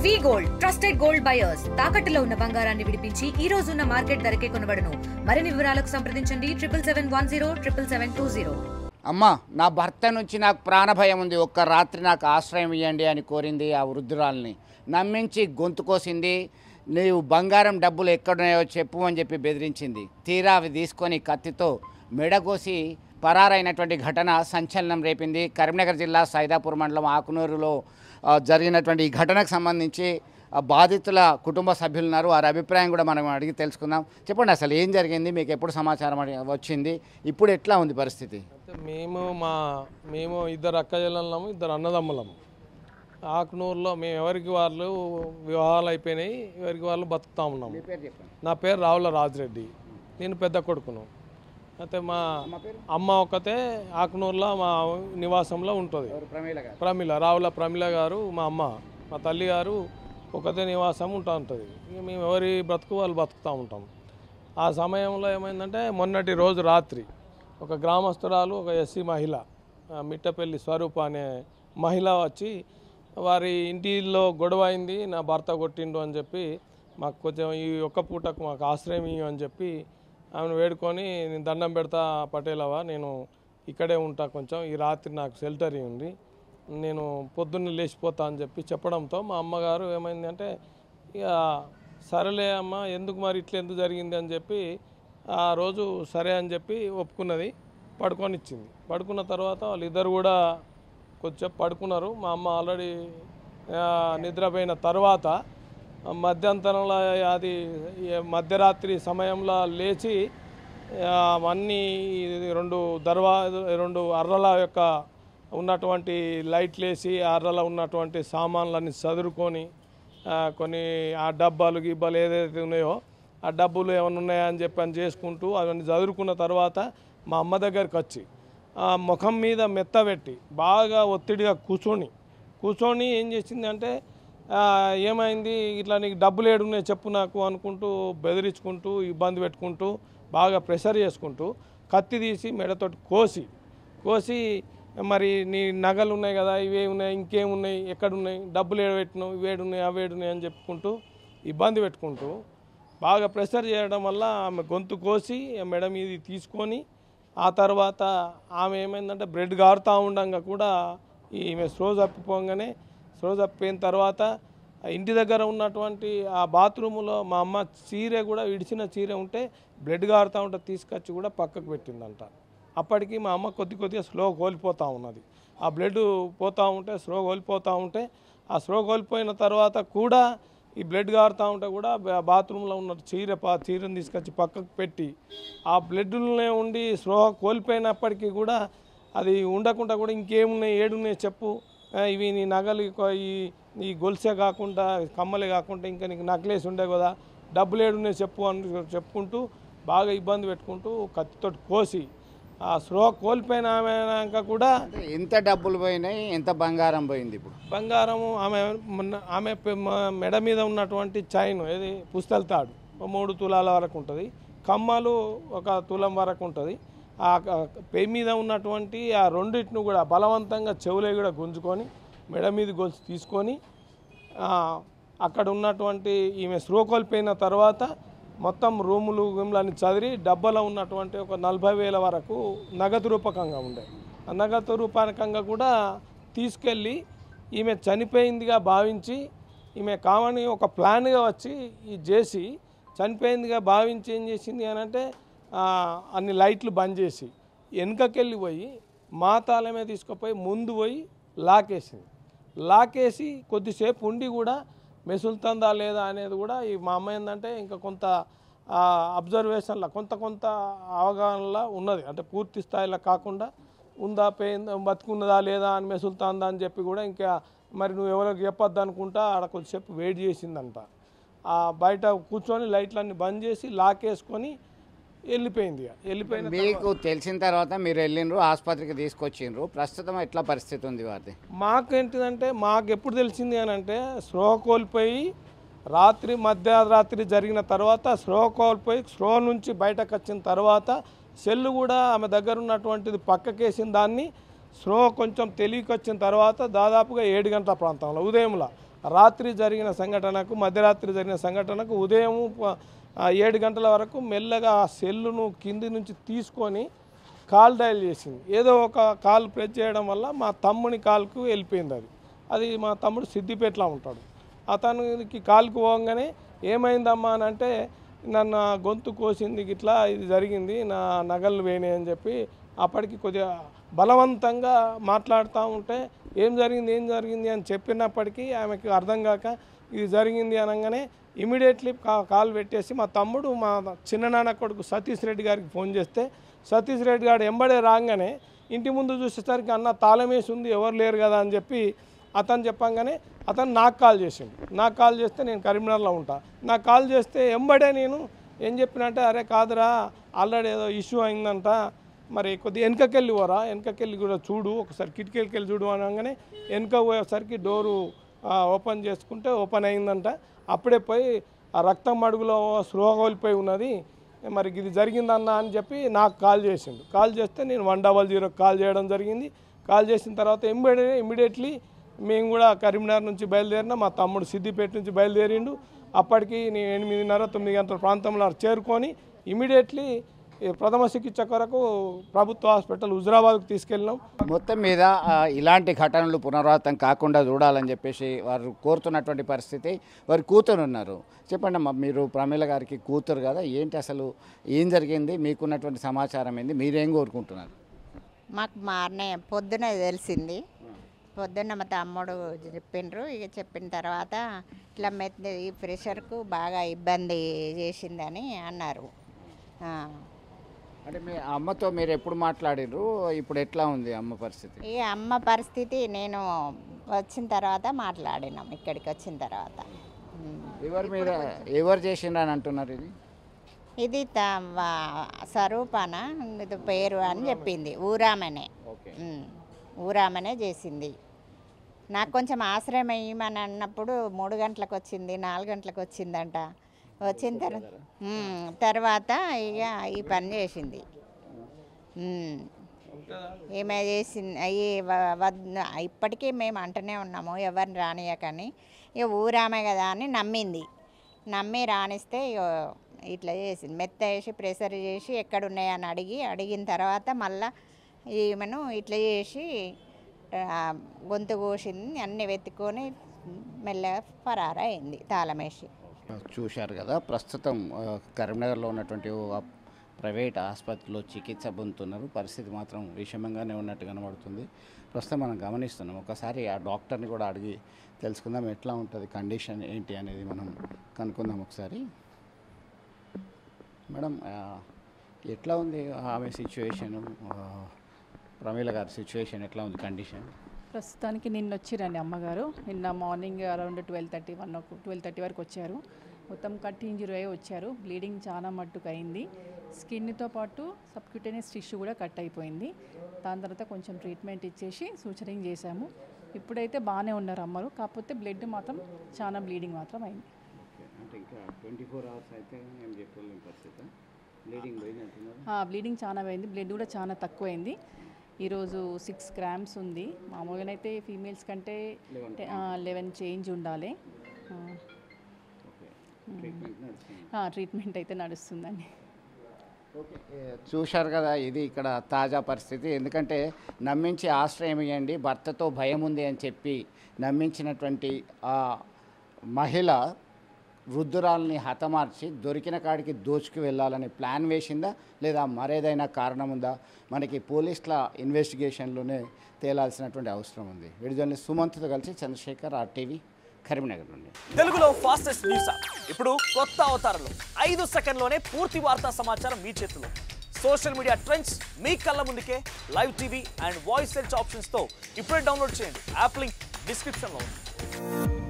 వి gold trusted gold buyers తాకట్టులో ఉన్న బంగారాన్ని విడిపించి ఈ రోజు ఉన్న మార్కెట్ ధరకే కొనబడును. మరిన్ని వివరాలకు సంప్రదించండి 7710772020. అమ్మ, నా భర్త నుంచి నాకు ప్రాణభయం ఉంది, ఒక్క రాత్రి నాకు ఆశ్రయం ఇవ్వండి అని కోరింది ఆ వృద్ధురాల్ని. నమ్మించి గొంతు కోసింది. నీవు బంగారం డబ్బులు ఎక్కడున్నాయో చెప్పు అని చెప్పి బెదిరించింది. తీరా అవి తీసుకొని కత్తితో మెడగోసి పరారైనటువంటి ఘటన సంచలనం రేపింది. కరీంనగర్ జిల్లా సైదాపూర్ మండలం ఆకునూరులో జరిగినటువంటి ఈ ఘటనకు సంబంధించి బాధితుల కుటుంబ సభ్యులు ఉన్నారు. వారి అభిప్రాయం కూడా మనం అడిగి తెలుసుకుందాం. చెప్పండి, అసలు ఏం జరిగింది, మీకు ఎప్పుడు సమాచారం వచ్చింది, ఇప్పుడు ఎట్లా ఉంది పరిస్థితి? మేము ఇద్దరు అక్క చెల్లెళ్ళము, ఇద్దరు అన్నదమ్ములము. ఆకునూరులో మేము ఎవరికి వాళ్ళు వివాహాలు అయిపోయినాయి, ఎవరికి వాళ్ళు బతుకుతా ఉన్నాము. నా పేరు రావుల రాజిరెడ్డి, నేను పెద్ద కొడుకును. అయితే మా అమ్మ ఒక్కతే ఆకునూరులో మా నివాసంలో ఉంటుంది. రావుల ప్రమిళ గారు మా అమ్మ. మా తల్లి గారు ఒకతే నివాసం ఉంటుంది. మేము ఎవరి బ్రతుకు వాళ్ళు బతుకుతూ ఉంటాం. ఆ సమయంలో ఏమైందంటే మొన్నటి రోజు రాత్రి ఒక గ్రామస్తురాలు, ఒక ఎస్సీ మహిళ, మిట్టపల్లి స్వరూప అనే మహిళ వచ్చి వారి ఇంటిలో గొడవ అయింది, నా భర్త కొట్టిండు అని చెప్పి మాకు కొంచెం ఈ ఒక్క పూటకు మాకు ఆశ్రయం ఇవ్వు అని చెప్పి ఆమెను వేడుకొని, నేను దండం పెడతా పటేలవా, నేను ఇక్కడే ఉంటా, కొంచెం ఈ రాత్రి నాకు షెల్టర్ ఉంది, నేను పొద్దున్నే లేచిపోతా అని చెప్పి చెప్పడంతో మా అమ్మగారు ఏమైందంటే ఇక సరేలే అమ్మ, ఎందుకు మరి ఇట్లా ఎందుకు జరిగింది అని చెప్పి ఆ రోజు సరే అని చెప్పి ఒప్పుకున్నది. పడుకొని ఇచ్చింది. పడుకున్న తర్వాత వాళ్ళిద్దరు కూడా కొంచెం పడుకున్నారు. మా అమ్మ ఆల్రెడీ నిద్రపోయిన తర్వాత మధ్యంతరంలో అది మధ్యరాత్రి సమయంలో లేచి అన్నీ రెండు అర్రల యొక్క ఉన్నటువంటి లైట్లు వేసి అర్రలో ఉన్నటువంటి సామాన్లన్నీ చదురుకొని కొన్ని ఆ డబ్బాలు గిబ్బాలు ఏదైతే ఉన్నాయో ఆ డబ్బులు ఏమైనా ఉన్నాయా అని చెప్పి అని చేసుకుంటూ అవన్నీ చదురుకున్న తర్వాత మా అమ్మ దగ్గరికి వచ్చి ముఖం మీద మెత్తబెట్టి బాగా ఒత్తిడిగా కూర్చొని ఏం చేసింది అంటే, ఏమైంది ఇట్లా నీకు డబ్బులు ఏడున్నాయి చెప్పు నాకు అనుకుంటూ బెదిరించుకుంటూ ఇబ్బంది పెట్టుకుంటూ బాగా ప్రెషర్ చేసుకుంటూ కత్తి తీసి మెడతోటి కోసి మరి నీ నగలు ఉన్నాయి కదా, ఇవే ఉన్నాయి, ఇంకేమున్నాయి, ఎక్కడున్నాయి, డబ్బులు ఏడబెట్టినావు, ఇవేడున్నాయి అవేడున్నాయి అని చెప్పుకుంటూ ఇబ్బంది పెట్టుకుంటూ బాగా ప్రెషర్ చేయడం వల్ల ఆమె గొంతు కోసి మెడ మీద తీసుకొని ఆ తర్వాత ఆమె ఏమైందంటే బ్లడ్ గారుతూ ఉండగా కూడా ఈమె స్లో తప్పిపోయిన తర్వాత ఇంటి దగ్గర ఉన్నటువంటి ఆ బాత్రూములో మా అమ్మ చీర కూడా ఇడిచిన చీర ఉంటే బ్లడ్ గారుతూ ఉంటే తీసుకొచ్చి కూడా పక్కకు పెట్టిందంట. అప్పటికి మా అమ్మ కొద్దిగా స్లో కోల్పోతూ ఉన్నది. ఆ బ్లడ్ పోతూ ఉంటే స్లో కోల్పోతూ ఉంటే ఆ స్లో కోల్పోయిన తర్వాత కూడా ఈ బ్లడ్ గారుతూ ఉంటే కూడా బాత్రూంలో ఉన్న చీరను తీసుకొచ్చి పక్కకు పెట్టి ఆ బ్లడ్లోనే ఉండి స్పృహ కోల్పోయినప్పటికీ కూడా అది ఉండకుండా కూడా ఇంకేమున్నాయి, ఏడున్నాయి చెప్పు, ఇవి నీ నగలు ఈ గొలుసే కాకుండా కమ్మలే కాకుండా ఇంకా నీకు నక్లేసి ఉండే కదా, డబ్బులు ఏడున్నాయి చెప్పు అని చెప్పుకుంటూ బాగా ఇబ్బంది పెట్టుకుంటూ కత్తితో కోసి ఆ స్పృహ కోల్పోయినాక కూడా ఎంత డబ్బులు పోయినాయి, ఎంత బంగారం పోయింది? ఇప్పుడు బంగారము ఆమె మెడ మీద ఉన్నటువంటి చైన్ ఏది పుస్తల తాడు 3 తులాల వరకు ఉంటుంది, కమ్మలు 1 తులం వరకు ఉంటుంది. ఆ పై మీద ఉన్నటువంటి ఆ రెండింటిని కూడా బలవంతంగా చెవులే కూడా గుంజుకొని మెడ మీద గొలుసు తీసుకొని అక్కడ ఉన్నటువంటి ఈమె స్పృహ కోల్పోయిన తర్వాత మొత్తం రూములన్నీ చదిరి డబ్బాలో ఉన్నటువంటి ఒక 40,000 వరకు నగదు రూపకంగా ఉండే. ఆ నగదు రూపకంగా కూడా తీసుకెళ్ళి ఈమె చనిపోయిందిగా భావించి, ఈమె కామని ఒక ప్లాన్గా వచ్చి ఈ చేసి చనిపోయిందిగా భావించి ఏం చేసింది అని అంటే అన్ని లైట్లు బంద్ చేసి వెనుకకెళ్ళి పోయి మా తాళమే తీసుకుపోయి ముందు పోయి లాకేసి కొద్దిసేపు ఉండి కూడా మెసులుతుందా లేదా అనేది కూడా ఈ మా అమ్మ ఏంటంటే ఇంకా కొంత అబ్జర్వేషన్లో కొంత అవగాహనలో ఉన్నది. అంటే పూర్తి స్థాయిలో కాకుండా బతుకున్నదా లేదా అని మెసులుతుందా అని చెప్పి కూడా ఇంకా మరి నువ్వు ఎవరికి చెప్పొద్దు అనుకుంటా ఆడ కొద్దిసేపు వెయిట్ చేసిందంట. బయట కూర్చొని లైట్లన్నీ బంద్ చేసి లాకేసుకొని వెళ్ళిపోయింది. మీకు తెలిసిన తర్వాత మీరు వెళ్ళిండ్రు, ఆసుపత్రికి తీసుకొచ్చిండ్రు, ప్రస్తుతం ఎట్లా పరిస్థితి ఉంది వారిది? మాకేంటిదంటే మాకు ఎప్పుడు తెలిసింది అని అంటే స్పృహ కోల్పోయి మధ్యరాత్రి జరిగిన తర్వాత స్పృహ నుంచి బయటకు వచ్చిన తర్వాత సెల్లు కూడా ఆమె దగ్గర ఉన్నటువంటిది పక్కకేసిన దాన్ని స్పృహ కొంచెం తెలియకొచ్చిన తర్వాత దాదాపుగా 7 గంటల ప్రాంతంలో ఉదయంలో రాత్రి జరిగిన సంఘటనకు మధ్యరాత్రి జరిగిన సంఘటనకు ఉదయం 7 గంటల వరకు మెల్లగా ఆ సెల్లును కింది నుంచి తీసుకొని కాల్ డయల్ చేసింది. ఏదో ఒక కాల్ ప్రెస్ చేయడం వల్ల మా తమ్ముని కాల్కు వెళ్ళిపోయింది. అది మా తమ్ముడు సిద్దిపేటలో ఉంటాడు. అతనికి కాల్కు పోగానే ఏమైందమ్మా అని అంటే నన్ను గొంతు కోసింది, ఇట్లా ఇది జరిగింది, నా నగలు పోయినాయి అని చెప్పి అప్పటికి కొద్దిగా బలవంతంగా మాట్లాడుతూ ఉంటే ఏం జరిగింది అని చెప్పినప్పటికీ ఆమెకు అర్థం కాక ఇది జరిగింది అనగానే ఇమీడియట్లీ కాల్ పెట్టేసి మా తమ్ముడు మా చిన్ననాన్న కొడుకు సతీష్ రెడ్డి గారికి ఫోన్ చేస్తే సతీష్ రెడ్డి గారు ఎంబడే రాగానే ఇంటి ముందు చూసేసరికి అన్న తాళం వేసి ఉంది, ఎవరు లేరు కదా అని చెప్పి అతను చెప్పంగానే అతను నాకు కాల్ చేసిండు. నాకు కాల్ చేస్తే నేను కరీంనగర్లో ఉంటా. నాకు కాల్ చేస్తే ఎంబడే నేను ఏం చెప్పినంటే అరే కాదురా ఆల్రెడీ ఏదో ఇష్యూ అయిందంట, మరి కొద్దిగా వెనకకెళ్ళి పోరా, వెనకకెళ్ళి కూడా చూడు, ఒకసారి కిటికీలకి వెళ్ళి చూడు అనగానే వెనక పోయేసరికి డోరు ఓపెన్ చేసుకుంటే ఓపెన్ అయిందంట. అప్పుడే పోయి ఆ రక్తం మడుగులో స్పృహ కోల్పోయి ఉన్నది, మరి ఇది జరిగిందన్న అని చెప్పి నాకు కాల్ చేసిండు. కాల్ చేస్తే నేను 100 కాల్ చేయడం జరిగింది. కాల్ చేసిన తర్వాత ఇమ్మీడియట్లీ మేము కూడా కరీంనగర్ నుంచి బయలుదేరినా, మా తమ్ముడు సిద్దిపేట నుంచి బయలుదేరిండు. అప్పటికి నేను 8:30-9 గంటల ప్రాంతంలో చేరుకొని ఇమీడియట్లీ ప్రథమ చికిత్స కొరకు ప్రభుత్వ హాస్పిటల్ హుజరాబాద్కు తీసుకెళ్ళినాం. మొత్తం మీద ఇలాంటి ఘటనలు పునరావృతం కాకుండా చూడాలని చెప్పేసి వారు కోరుతున్నటువంటి పరిస్థితి. వారి కూతురు ఉన్నారు. చెప్పండి అమ్మా, మీరు ప్రమీల గారికి కూతురు కదా, ఏంటి అసలు ఏం జరిగింది, మీకున్నటువంటి సమాచారం ఏంది, మీరేం కోరుకుంటున్నారు? మాకు పొద్దున తెలిసింది. పొద్దున్న మా తమ్ముడు చెప్పిండ్రు. ఇక చెప్పిన తర్వాత ఇట్లా ఈ ప్రెషర్కు బాగా ఇబ్బంది చేసిందని అన్నారు. అంటే మీ అమ్మతో మీరు ఎప్పుడు మాట్లాడినరు, ఇప్పుడు ఎట్లా ఉంది అమ్మ పరిస్థితి? ఈ అమ్మ పరిస్థితి నేను వచ్చిన తర్వాత మాట్లాడినాం. ఇక్కడికి వచ్చిన తర్వాత ఎవరు చేసిండ్రని అంటున్నారు? ఇది స్వరూపన ఇది పేరు అని చెప్పింది. ఊరామనే చేసింది. నాకు కొంచెం ఆశ్రయం ఇవ్వమని అన్నప్పుడు 3 గంటలకు వచ్చింది, 4 గంటలకు వచ్చిందంట. వచ్చిన తర్వాత ఇక ఈ పని చేసింది. ఏమే చేసింది ఇప్పటికీ మేము అంటూనే ఉన్నాము ఎవరిని రానియకని. ఇక ఊరామే కదా అని నమ్మి రానిస్తే ఇట్లా చేసింది. మెత్త వేసి ప్రెషర్ చేసి ఎక్కడున్నాయని అడిగిన తర్వాత మళ్ళీ ఈమెను ఇట్లా చేసి గొంతు కోసింది. అన్నీ వెతుక్కొని మెల్లగా ఫరారైంది తాళమేసి. చూశారు కదా, ప్రస్తుతం కరీంనగర్లో ఉన్నటువంటి ప్రైవేట్ ఆసుపత్రిలో చికిత్స పొందుతున్నారు. పరిస్థితి మాత్రం విషమంగానే ఉన్నట్టు కనబడుతుంది. ప్రస్తుతం మనం గమనిస్తున్నాం. ఒకసారి ఆ డాక్టర్ని కూడా అడిగి తెలుసుకుందాం ఎట్లా ఉంటుంది, కండిషన్ ఏంటి అనేది మనం కనుక్కుందాం ఒకసారి. మేడం, ఎట్లా ఉంది ఆమె సిచ్యువేషను, ప్రమీల గారి సిచ్యువేషన్ ఎట్లా ఉంది, కండిషన్? ప్రస్తుతానికి నిన్న వచ్చిరండి అమ్మగారు. నిన్న మార్నింగ్ అరౌండ్ 12:30 వరకు వచ్చారు. మొత్తం కట్ ఇంజరీ అయ్యి వచ్చారు. బ్లీడింగ్ చాలా మట్టుకు అయింది. స్కిన్తో పాటు సబ్క్యూటేనియస్ టిష్యూ కూడా కట్ అయిపోయింది. దాని తర్వాత కొంచెం ట్రీట్మెంట్ ఇచ్చేసి సూచరింగ్ చేశాము. ఇప్పుడైతే బాగానే ఉన్నారు అమ్మరు. కాకపోతే బ్లడ్ మాత్రం చాలా బ్లీడింగ్ మాత్రం అయింది. బ్లీడింగ్ చాలా అయింది. బ్లడ్ కూడా చాలా తక్కువైంది. ఈరోజు 6 grams ఉంది. మామూలుగానైతే ఫీమేల్స్ కంటే 11 చేంజ్ ఉండాలి. ట్రీట్మెంట్ అయితే నడుస్తుందండి. చూశారు కదా, ఇది ఇక్కడ తాజా పరిస్థితి. ఎందుకంటే నమ్మించి ఆశ్రయం ఇవ్వండి, భర్తతో భయం ఉంది అని చెప్పి నమ్మించినటువంటి ఆ మహిళ వృద్ధురాల్ని హతమార్చి దొరికిన కాడికి దోచుకు వెళ్ళాలని ప్లాన్ వేసిందా లేదా మరేదైనా కారణం ఉందా? మనకి పోలీసుల ఇన్వెస్టిగేషన్లోనే తేలాల్సినటువంటి అవసరం ఉంది. వీడియో జర్నలిస్ట్ సుమంత్తో కలిసి చంద్రశేఖర్, RTV, కరీంనగర్ నుండి. తెలుగులో ఫాస్టెస్ట్ న్యూస్ ఇప్పుడు కొత్త అవతారంలో 5 సెకండ్లోనే పూర్తి వార్తా సమాచారం మీ చేతిలో. సోషల్ మీడియా ట్రెండ్స్ మీ కళ్ళ ముందుకే live TV and voice search ఆప్షన్స్తో ఇప్పుడే డౌన్లోడ్ చేయండి. యాప్ లింక్ డిస్క్రిప్షన్లో ఉంది.